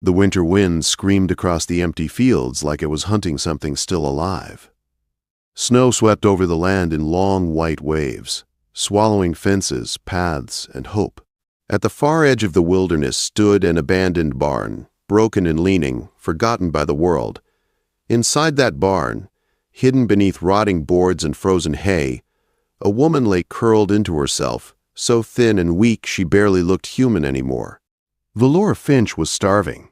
The winter wind screamed across the empty fields like it was hunting something still alive. Snow swept over the land in long white waves, swallowing fences, paths, and hope. At the far edge of the wilderness stood an abandoned barn, broken and leaning, forgotten by the world. Inside that barn, hidden beneath rotting boards and frozen hay, a woman lay curled into herself, so thin and weak she barely looked human anymore. Valora Finch was starving.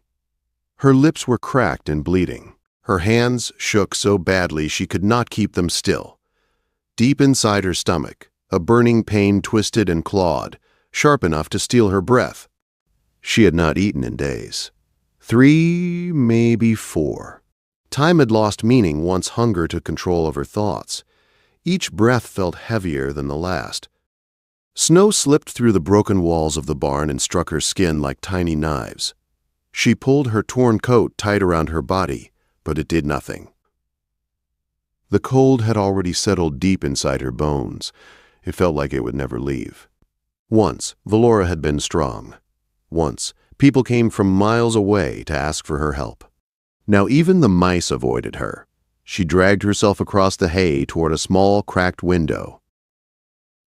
Her lips were cracked and bleeding. Her hands shook so badly she could not keep them still. Deep inside her stomach, a burning pain twisted and clawed, sharp enough to steal her breath. She had not eaten in days. 3, maybe 4. Time had lost meaning once hunger took control of her thoughts. Each breath felt heavier than the last. Snow slipped through the broken walls of the barn and struck her skin like tiny knives. She pulled her torn coat tight around her body, but it did nothing. The cold had already settled deep inside her bones. It felt like it would never leave. Once, Valora had been strong. Once, people came from miles away to ask for her help. Now even the mice avoided her. She dragged herself across the hay toward a small, cracked window.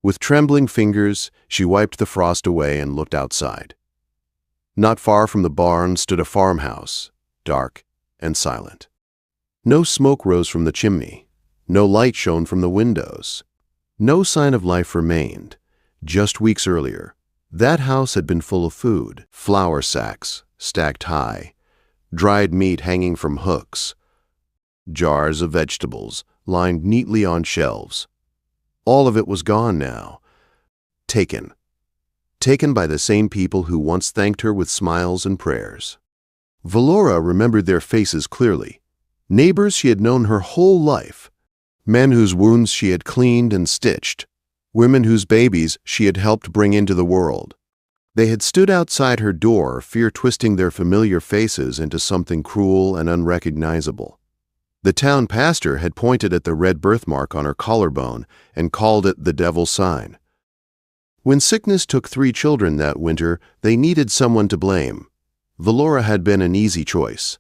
With trembling fingers, she wiped the frost away and looked outside. Not far from the barn stood a farmhouse, dark and silent. No smoke rose from the chimney. No light shone from the windows. No sign of life remained. Just weeks earlier, that house had been full of food, flour sacks stacked high, dried meat hanging from hooks, jars of vegetables lined neatly on shelves. All of it was gone now. Taken. Taken by the same people who once thanked her with smiles and prayers. Valora remembered their faces clearly. Neighbors she had known her whole life. Men whose wounds she had cleaned and stitched. Women whose babies she had helped bring into the world. They had stood outside her door, fear twisting their familiar faces into something cruel and unrecognizable. The town pastor had pointed at the red birthmark on her collarbone and called it the devil's sign. When sickness took 3 children that winter, they needed someone to blame. Valora had been an easy choice.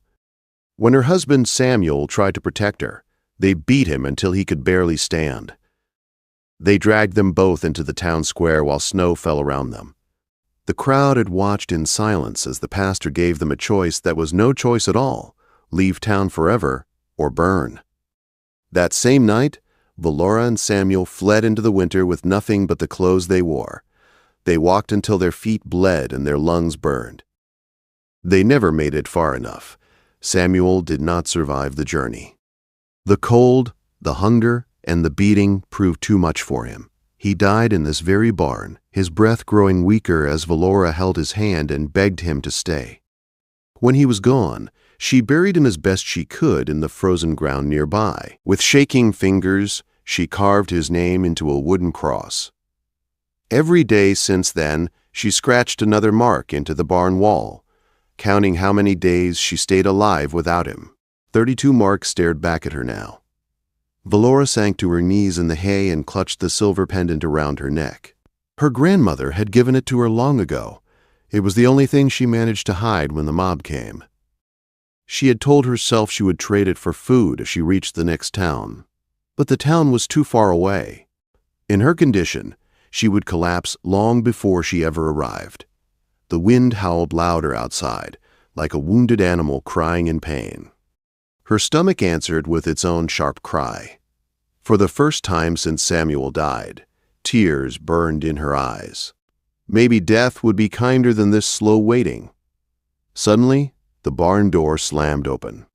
When her husband Samuel tried to protect her, they beat him until he could barely stand. They dragged them both into the town square while snow fell around them. The crowd had watched in silence as the pastor gave them a choice that was no choice at all: leave town forever or burn. That same night, Valora and Samuel fled into the winter with nothing but the clothes they wore. They walked until their feet bled and their lungs burned. They never made it far enough. Samuel did not survive the journey. The cold, the hunger, and the beating proved too much for him. He died in this very barn, his breath growing weaker as Valora held his hand and begged him to stay. When he was gone, she buried him as best she could in the frozen ground nearby. With shaking fingers, she carved his name into a wooden cross. Every day since then, she scratched another mark into the barn wall, counting how many days she stayed alive without him. 32 marks stared back at her now. Valora sank to her knees in the hay and clutched the silver pendant around her neck. Her grandmother had given it to her long ago. It was the only thing she managed to hide when the mob came. She had told herself she would trade it for food if she reached the next town. But the town was too far away. In her condition, she would collapse long before she ever arrived. The wind howled louder outside, like a wounded animal crying in pain. Her stomach answered with its own sharp cry. For the first time since Samuel died, tears burned in her eyes. Maybe death would be kinder than this slow waiting. Suddenly, the barn door slammed open.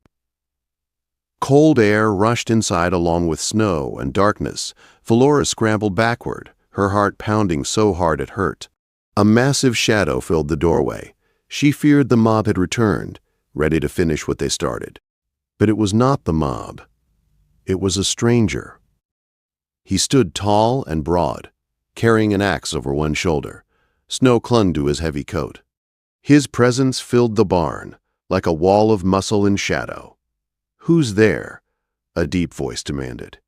Cold air rushed inside along with snow and darkness. Valora scrambled backward, her heart pounding so hard it hurt. A massive shadow filled the doorway. She feared the mob had returned, ready to finish what they started. But it was not the mob. It was a stranger. He stood tall and broad, carrying an axe over one shoulder. Snow clung to his heavy coat. His presence filled the barn, like a wall of muscle and shadow. "Who's there?" a deep voice demanded.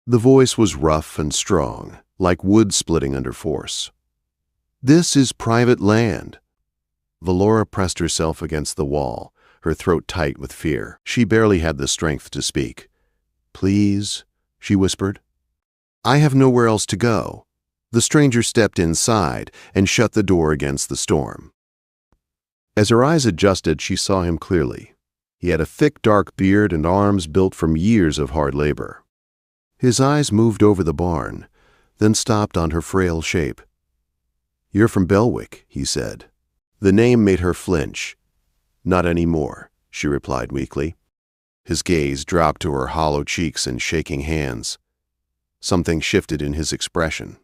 The voice was rough and strong, like wood splitting under force. "This is private land." Valora pressed herself against the wall, her throat tight with fear. She barely had the strength to speak. "Please," she whispered. "I have nowhere else to go." The stranger stepped inside and shut the door against the storm. As her eyes adjusted, she saw him clearly. He had a thick, dark beard and arms built from years of hard labor. His eyes moved over the barn, then stopped on her frail shape. "You're from Belwick," he said. The name made her flinch. "Not anymore," she replied weakly. His gaze dropped to her hollow cheeks and shaking hands. Something shifted in his expression.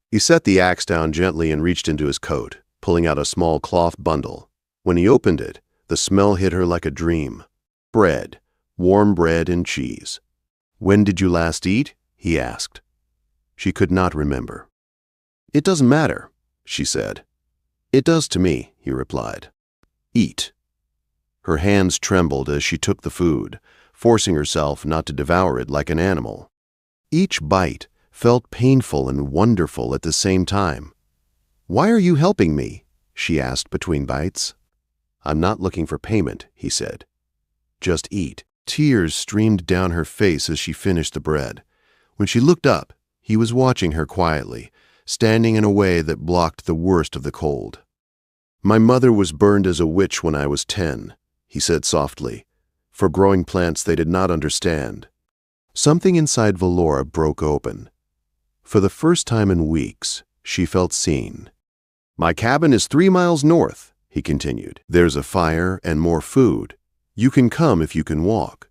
He set the axe down gently and reached into his coat, pulling out a small cloth bundle. When he opened it, the smell hit her like a dream. Bread, warm bread and cheese. "When did you last eat?" he asked. She could not remember. "It doesn't matter," she said. "It does to me," he replied. "Eat." Her hands trembled as she took the food, forcing herself not to devour it like an animal. Each bite felt painful and wonderful at the same time. "Why are you helping me?" she asked between bites. "I'm not looking for payment," he said. "Just eat." Tears streamed down her face as she finished the bread. When she looked up, he was watching her quietly, standing in a way that blocked the worst of the cold. "My mother was burned as a witch when I was 10, he said softly, for growing plants they did not understand. Something inside Valora broke open. For the first time in weeks, she felt seen. "My cabin is 3 miles north," he continued. "There's a fire and more food. You can come if you can walk."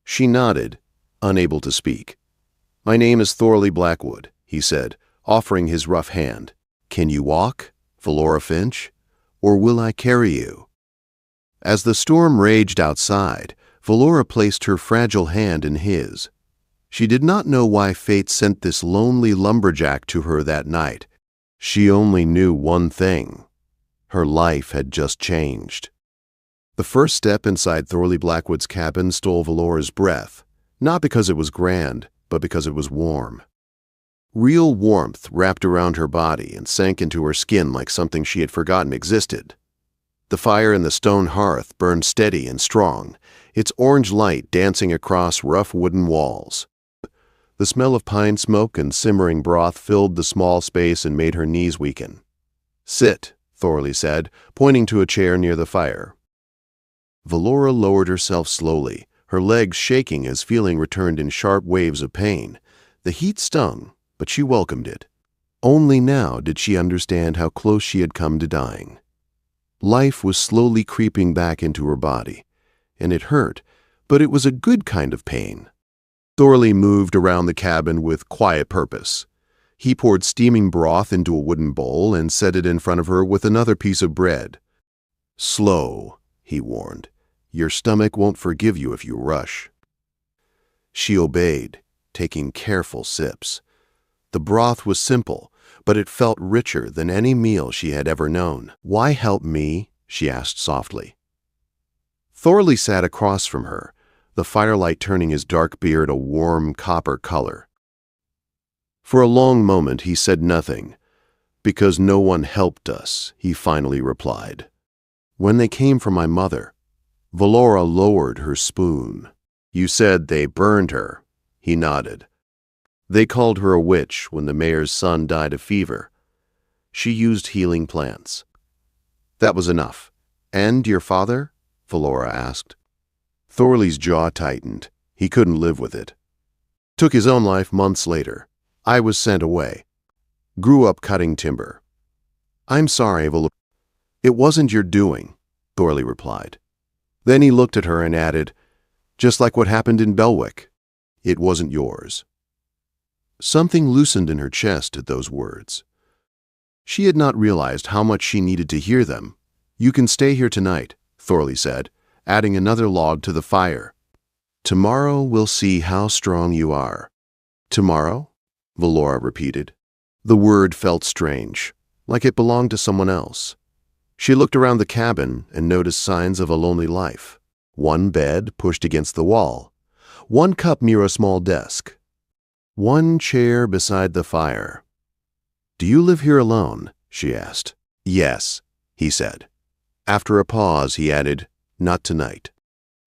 She nodded, unable to speak. "My name is Thorley Blackwood," he said, offering his rough hand. "Can you walk, Valora Finch, or will I carry you?" As the storm raged outside, Valora placed her fragile hand in his. She did not know why fate sent this lonely lumberjack to her that night. She only knew one thing. Her life had just changed. The first step inside Thorley Blackwood's cabin stole Valora's breath, not because it was grand, but because it was warm. Real warmth wrapped around her body and sank into her skin like something she had forgotten existed. The fire in the stone hearth burned steady and strong, its orange light dancing across rough wooden walls. The smell of pine smoke and simmering broth filled the small space and made her knees weaken. "Sit," Thorley said, pointing to a chair near the fire. Valora lowered herself slowly, her legs shaking as feeling returned in sharp waves of pain. The heat stung, but she welcomed it. Only now did she understand how close she had come to dying. Life was slowly creeping back into her body, and it hurt, but it was a good kind of pain. Thorley moved around the cabin with quiet purpose. He poured steaming broth into a wooden bowl and set it in front of her with another piece of bread. "Slow," he warned. "Your stomach won't forgive you if you rush." She obeyed, taking careful sips. The broth was simple, but it felt richer than any meal she had ever known. "Why help me?" she asked softly. Thorley sat across from her, the firelight turning his dark beard a warm copper color. For a long moment he said nothing. "Because no one helped us," he finally replied. "When they came for my mother," Valora lowered her spoon. "You said they burned her," he nodded. "They called her a witch when the mayor's son died of fever. She used healing plants." "That was enough." "And your father?" Valora asked. Thorley's jaw tightened. He couldn't live with it. "Took his own life months later. I was sent away. Grew up cutting timber." "I'm sorry, Valora." "It wasn't your doing," Thorley replied. Then he looked at her and added, "Just like what happened in Belwick. It wasn't yours." Something loosened in her chest at those words. She had not realized how much she needed to hear them. "You can stay here tonight," Thorley said, adding another log to the fire. "Tomorrow we'll see how strong you are." "Tomorrow?" Valora repeated. The word felt strange, like it belonged to someone else. She looked around the cabin and noticed signs of a lonely life. One bed pushed against the wall, one cup near a small desk, one chair beside the fire. "Do you live here alone?" she asked. "Yes," he said. After a pause, he added, "Not tonight."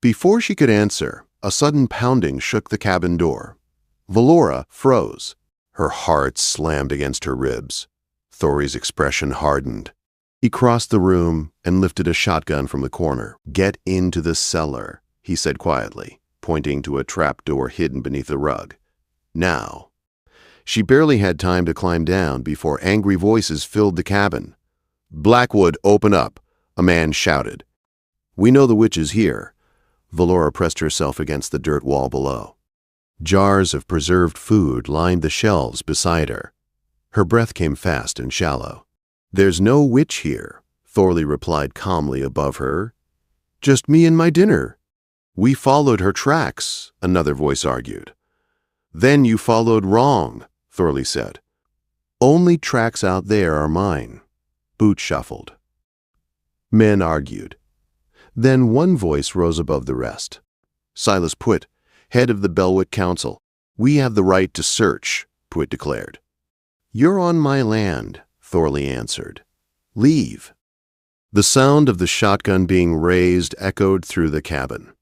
Before she could answer, a sudden pounding shook the cabin door. Valora froze. Her heart slammed against her ribs. Thorley's expression hardened. He crossed the room and lifted a shotgun from the corner. "Get into the cellar," he said quietly, pointing to a trap door hidden beneath the rug. "Now." She barely had time to climb down before angry voices filled the cabin. "Blackwood, open up," a man shouted. "We know the witch is here." Valora pressed herself against the dirt wall below. Jars of preserved food lined the shelves beside her. Her breath came fast and shallow. "There's no witch here," Thorley replied calmly above her. "Just me and my dinner." "We followed her tracks," another voice argued. "Then you followed wrong," Thorley said. "Only tracks out there are mine." Boots shuffled. Men argued. Then one voice rose above the rest. Silas Pwitt, head of the Bellwick Council. "We have the right to search," Pwitt declared. "You're on my land," Thorley answered. "Leave." The sound of the shotgun being raised echoed through the cabin.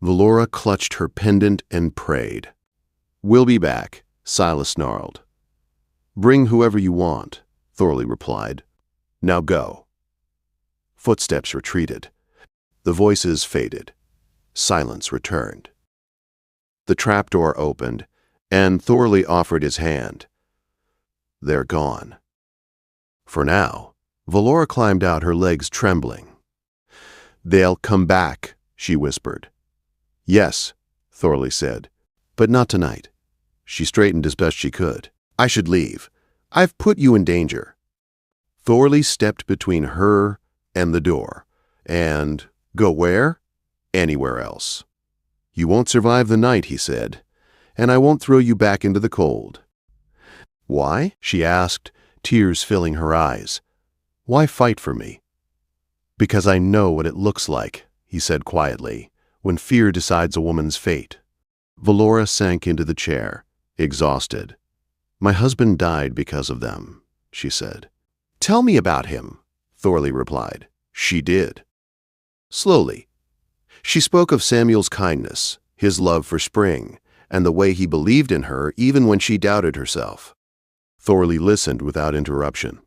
Valora clutched her pendant and prayed. "We'll be back," Silas snarled. "Bring whoever you want," Thorley replied. "Now go." Footsteps retreated. The voices faded. Silence returned. The trapdoor opened, and Thorley offered his hand. "They're gone." For now, Valora climbed out, her legs trembling. "They'll come back," she whispered. "Yes," Thorley said, "but not tonight." She straightened as best she could. "I should leave. I've put you in danger." Thorley stepped between her and the door. "And go where?" "Anywhere else." "You won't survive the night," he said, "and I won't throw you back into the cold." "Why?" she asked, tears filling her eyes. "Why fight for me?" "Because I know what it looks like," he said quietly, "when fear decides a woman's fate." Valora sank into the chair, exhausted. "My husband died because of them," she said. "Tell me about him," Thorley replied. She did. Slowly. She spoke of Samuel's kindness, his love for Spring, and the way he believed in her even when she doubted herself. Thorley listened without interruption.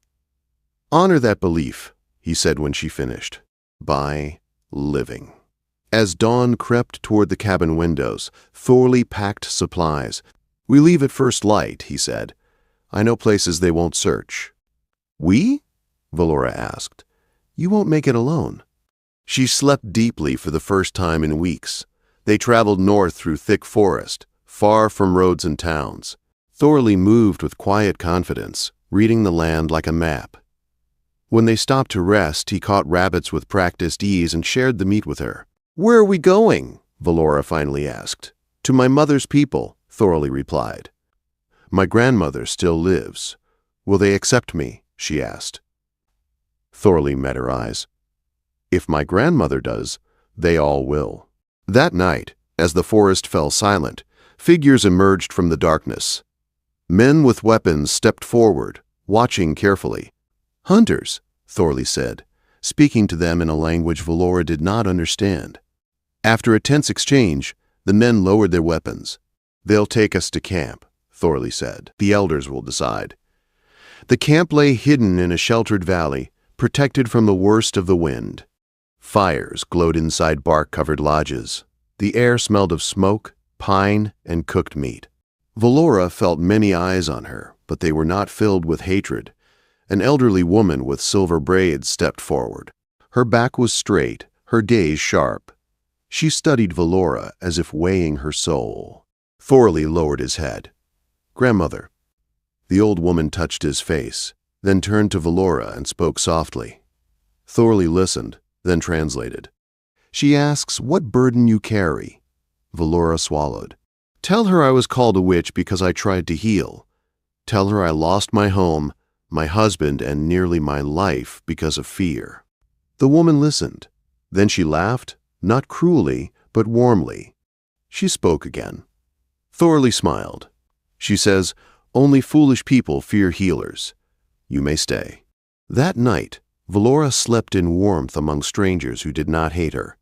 "Honor that belief," he said when she finished, "by living." As dawn crept toward the cabin windows, Thorley packed supplies. "We leave at first light," he said. "I know places they won't search." "We?" Valora asked. "You won't make it alone." She slept deeply for the first time in weeks. They traveled north through thick forest, far from roads and towns. Thorley moved with quiet confidence, reading the land like a map. When they stopped to rest, he caught rabbits with practiced ease and shared the meat with her. "Where are we going?" Valora finally asked. "To my mother's people," Thorley replied. "My grandmother still lives. Will they accept me?" she asked. Thorley met her eyes. "If my grandmother does, they all will." That night, as the forest fell silent, figures emerged from the darkness. Men with weapons stepped forward, watching carefully. "Hunters," Thorley said, speaking to them in a language Valora did not understand. After a tense exchange, the men lowered their weapons. "They'll take us to camp," Thorley said. "The elders will decide." The camp lay hidden in a sheltered valley, protected from the worst of the wind. Fires glowed inside bark-covered lodges. The air smelled of smoke, pine, and cooked meat. Valora felt many eyes on her, but they were not filled with hatred. An elderly woman with silver braids stepped forward. Her back was straight, her gaze sharp. She studied Valora as if weighing her soul. Thorley lowered his head. "Grandmother." The old woman touched his face, then turned to Valora and spoke softly. Thorley listened, then translated. "She asks what burden you carry." Valora swallowed. "Tell her I was called a witch because I tried to heal. Tell her I lost my home, my husband, and nearly my life because of fear." The woman listened. Then she laughed, not cruelly, but warmly. She spoke again. Thorley smiled. "She says, only foolish people fear healers. You may stay." That night, Valora slept in warmth among strangers who did not hate her.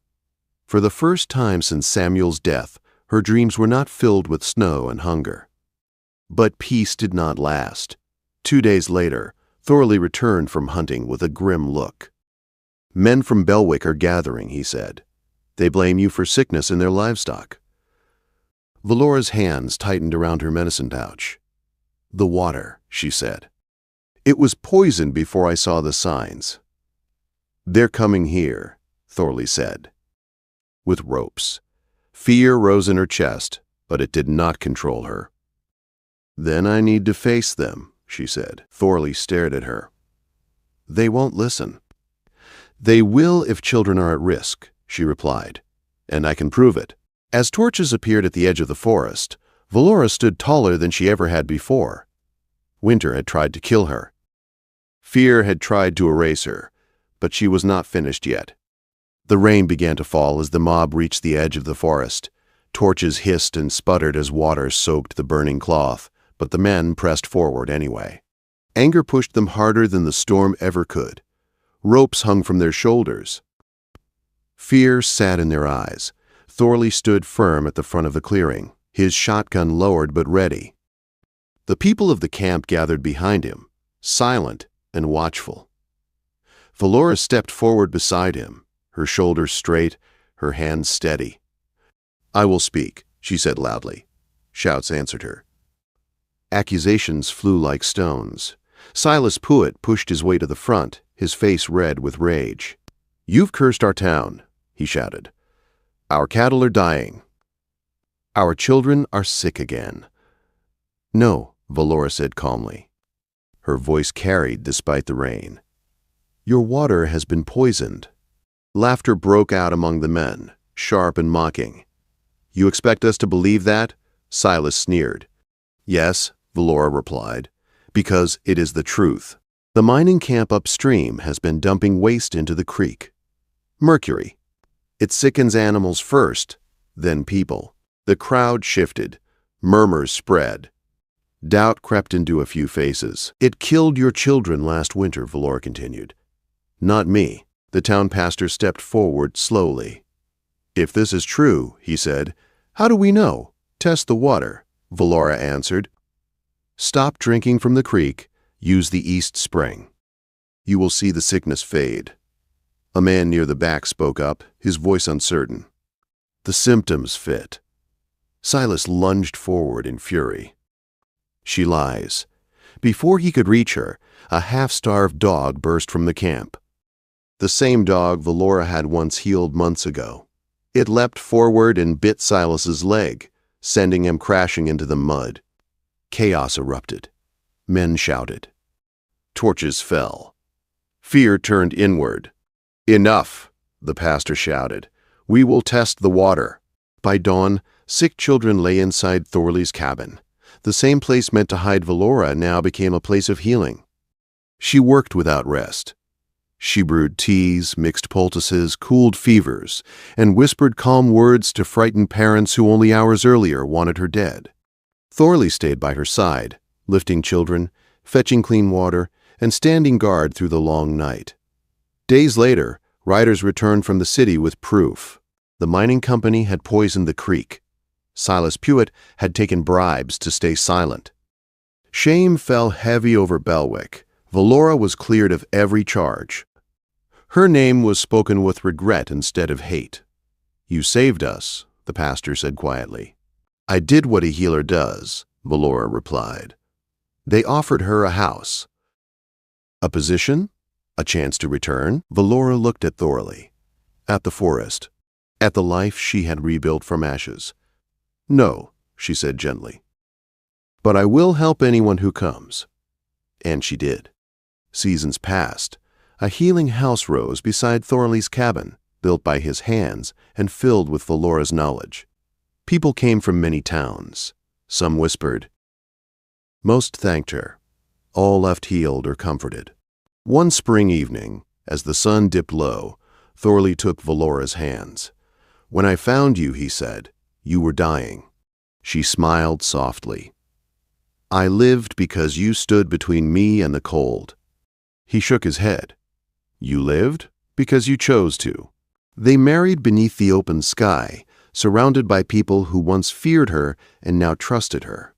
For the first time since Samuel's death, her dreams were not filled with snow and hunger. But peace did not last. 2 days later, Thorley returned from hunting with a grim look. "Men from Belwick are gathering," he said. "They blame you for sickness in their livestock." Valora's hands tightened around her medicine pouch. "The water," she said. "It was poisoned before I saw the signs." "They're coming here," Thorley said. With ropes. Fear rose in her chest, but it did not control her. "Then I need to face them," she said. Thorley stared at her. "They won't listen." "They will if children are at risk," she replied, "and I can prove it." As torches appeared at the edge of the forest, Valora stood taller than she ever had before. Winter had tried to kill her. Fear had tried to erase her, but she was not finished yet. The rain began to fall as the mob reached the edge of the forest. Torches hissed and sputtered as water soaked the burning cloth, but the men pressed forward anyway. Anger pushed them harder than the storm ever could. Ropes hung from their shoulders. Fear sat in their eyes. Thorley stood firm at the front of the clearing, his shotgun lowered but ready. The people of the camp gathered behind him, silent and watchful. Valora stepped forward beside him, her shoulders straight, her hands steady. "I will speak," she said loudly. Shouts answered her. Accusations flew like stones. Silas Puett pushed his way to the front, his face red with rage. "You've cursed our town," he shouted. "Our cattle are dying. Our children are sick again." "No," Valora said calmly. Her voice carried despite the rain. "Your water has been poisoned." Laughter broke out among the men, sharp and mocking. "You expect us to believe that?" Silas sneered. "Yes," Valora replied, "because it is the truth. The mining camp upstream has been dumping waste into the creek. Mercury. It sickens animals first, then people." The crowd shifted. Murmurs spread. Doubt crept into a few faces. "It killed your children last winter," Valora continued. "Not me." The town pastor stepped forward slowly. "If this is true," he said, "how do we know?" "Test the water," Valora answered. "Stop drinking from the creek. Use the East Spring. You will see the sickness fade." A man near the back spoke up, his voice uncertain. "The symptoms fit." Silas lunged forward in fury. "She lies." Before he could reach her, a half-starved dog burst from the camp. The same dog Valora had once healed months ago. It leapt forward and bit Silas's leg, sending him crashing into the mud. Chaos erupted. Men shouted. Torches fell. Fear turned inward. "Enough," the pastor shouted. "We will test the water." By dawn, sick children lay inside Thorley's cabin. The same place meant to hide Valora now became a place of healing. She worked without rest. She brewed teas, mixed poultices, cooled fevers, and whispered calm words to frightened parents who only hours earlier wanted her dead. Thorley stayed by her side, lifting children, fetching clean water, and standing guard through the long night. Days later, riders returned from the city with proof. The mining company had poisoned the creek. Silas Puett had taken bribes to stay silent. Shame fell heavy over Belwick. Valora was cleared of every charge. Her name was spoken with regret instead of hate. "You saved us," the pastor said quietly. "I did what a healer does," Valora replied. They offered her a house. A position? A chance to return? Valora looked at Thorley, at the forest, at the life she had rebuilt from ashes. "No," she said gently. "But I will help anyone who comes." And she did. Seasons passed. A healing house rose beside Thorley's cabin, built by his hands and filled with Valora's knowledge. People came from many towns. Some whispered. Most thanked her. All left healed or comforted. One spring evening, as the sun dipped low, Thorley took Valora's hands. "When I found you," he said, "you were dying." She smiled softly. "I lived because you stood between me and the cold." He shook his head. You lived because you chose to. They married beneath the open sky, surrounded by people who once feared her and now trusted her.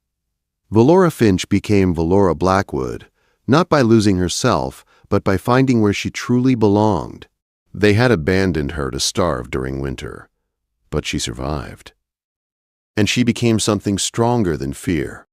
Valora Finch became Valora Blackwood, not by losing herself, but by finding where she truly belonged. They had abandoned her to starve during winter, but she survived. And she became something stronger than fear.